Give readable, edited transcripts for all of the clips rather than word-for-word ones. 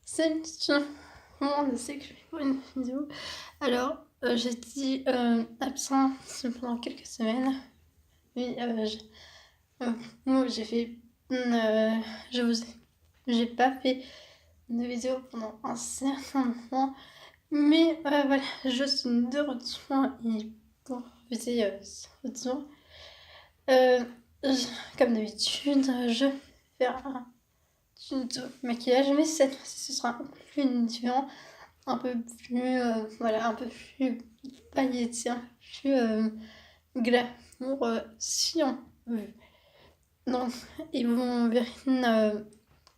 Salut, tout le monde sait que je vais faire une vidéo. Alors, j'étais absente pendant quelques semaines. Oui, moi j'ai fait. Je vous j'ai pas fait de vidéo pendant un certain moment. Mais voilà, je suis de retour et pour viser ce retour. Comme d'habitude, je vais faire un tuto maquillage, mais cette fois-ci ce sera un peu plus différent, un peu plus, voilà, un peu plus pailleté, un peu plus glamour, si on veut. Donc, et vous verrez,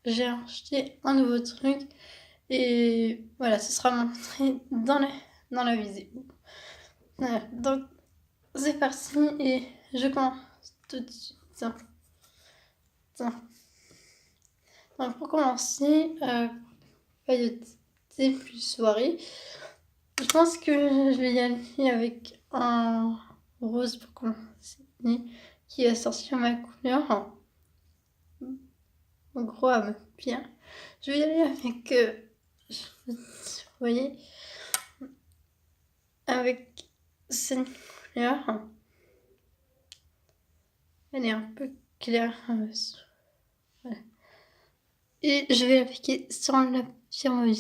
j'ai acheté un nouveau truc et voilà, ce sera montré dans la vidéo. Voilà, donc c'est parti et je commence tout de suite. Donc pour commencer, pailleté plus soirée, je pense que je vais y aller avec un rose pour commencer, qui est sorti à ma couleur. En gros, à ma bien. Je vais y aller avec, vous voyez, avec cette couleur. Elle est un peu claire. Voilà. Et je vais l'appliquer sur la paupière mobile.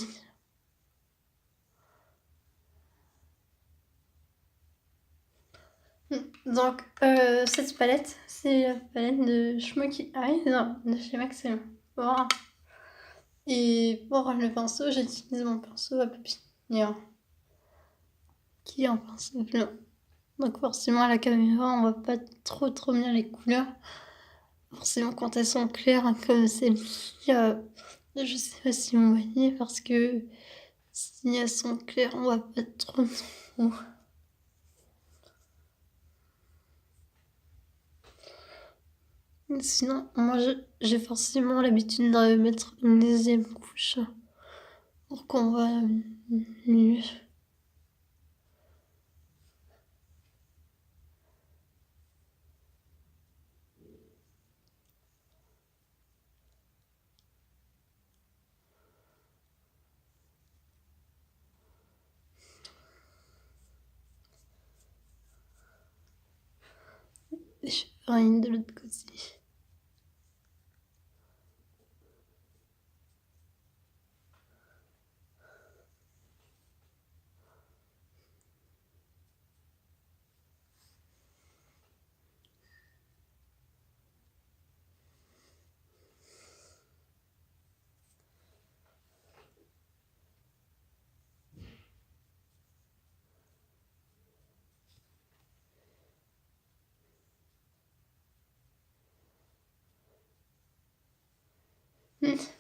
Donc, cette palette, c'est la palette de Smoky Eyes de chez Maximum. Voilà. Et pour le pinceau, j'utilise mon pinceau à paupières, qui est un pinceau blanc. Donc forcément, à la caméra, on voit pas trop bien les couleurs. Forcément, quand elles sont claires, comme celle-ci, je sais pas si vous voyez, parce que si elles sont claires, on voit pas trop. Sinon, moi, j'ai forcément l'habitude de mettre une deuxième couche pour qu'on voit mieux. Et je fais rien de l'autre côté.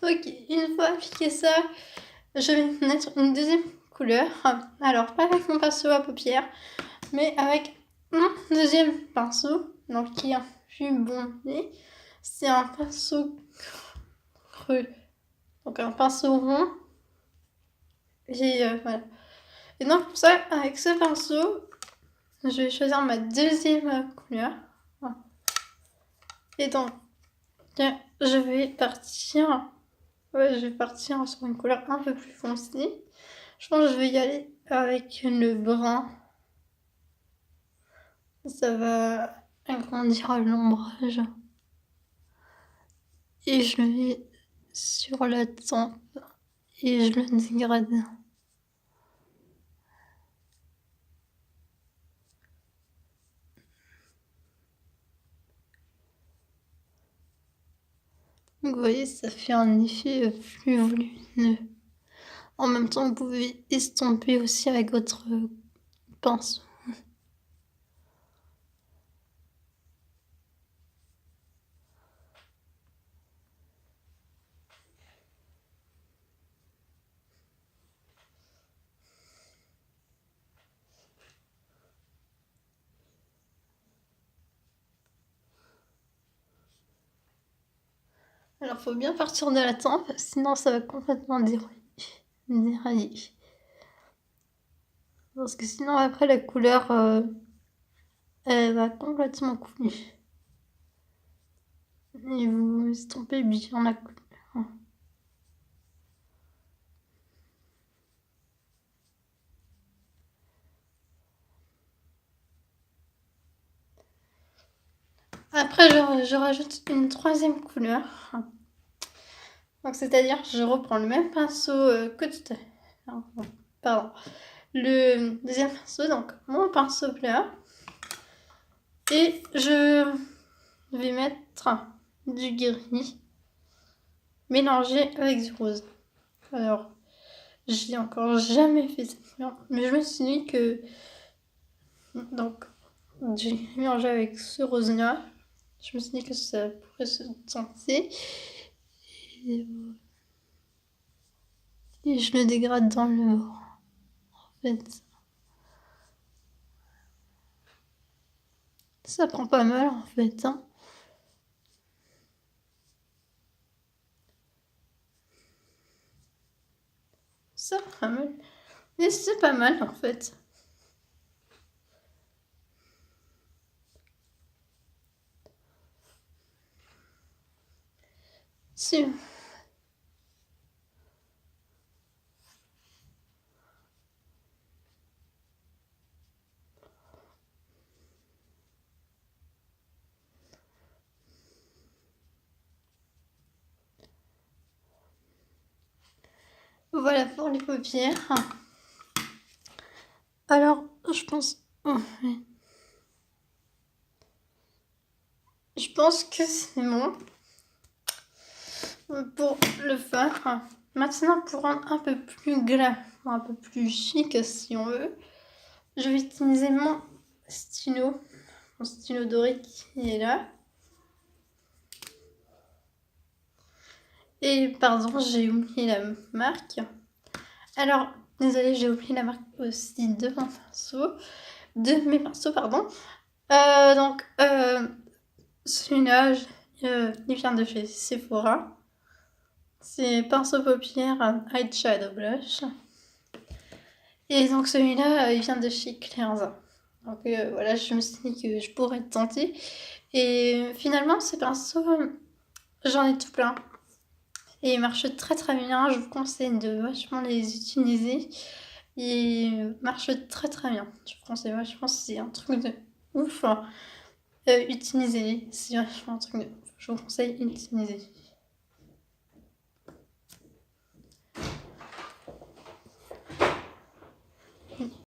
Ok, une fois appliqué ça, je vais mettre une deuxième couleur. Alors, pas avec mon pinceau à paupières, mais avec mon deuxième pinceau, donc qui est un plus bombé. C'est un pinceau creux, donc un pinceau rond. Et voilà. Et donc, pour ça, avec ce pinceau, je vais choisir ma deuxième couleur. Et donc, je vais partir. Ouais, je vais partir sur une couleur un peu plus foncée. Je pense que je vais y aller avec le brun. Ça va agrandir l'ombrage. Et je le mets sur la tempe et je le dégrade. Donc vous voyez, ça fait un effet plus volumineux. En même temps, vous pouvez estomper aussi avec votre pinceau. Alors, faut bien partir de la tempe, sinon ça va complètement dérailler. Parce que sinon, après, la couleur, elle va complètement couler. Et vous estompez bien la couleur. Après, je rajoute une troisième couleur. Donc, c'est-à-dire, je reprends le même pinceau que tout à l'heure. Pardon. Le deuxième pinceau, donc mon pinceau bleu. Et je vais mettre du gris mélangé avec du rose. Alors, j'ai encore jamais fait ça, mais je me suis dit que donc j'ai mélangé avec ce rose là. Je me suis dit que ça pourrait se tenter et je le dégrade dans le bord. En fait, ça prend pas mal en fait. Hein. Ça prend mal, mais c'est pas mal en fait. Si. Voilà pour les paupières. Alors, je pense... Je pense que c'est bon pour le faire. Maintenant, pour rendre un peu plus gras, un peu plus chic si on veut, je vais utiliser mon stylo doré qui est là. Et pardon, j'ai oublié la marque. Alors, désolée, j'ai oublié la marque aussi de mon pinceau. De mes pinceaux, pardon. Donc, celui-là, il vient de chez Sephora. C'est pinceau paupières eyeshadow blush. Et donc celui-là, il vient de chez Claire's. Donc voilà, je me suis dit que je pourrais tenter. Et finalement, ces pinceaux, j'en ai tout plein. Et ils marchent très très bien. Je vous conseille de vachement les utiliser. Ils marchent très très bien. Je vous conseille vachement, c'est un truc de ouf. Utilisez-les, c'est vachement un truc de ouf. Je vous conseille d'utiliser.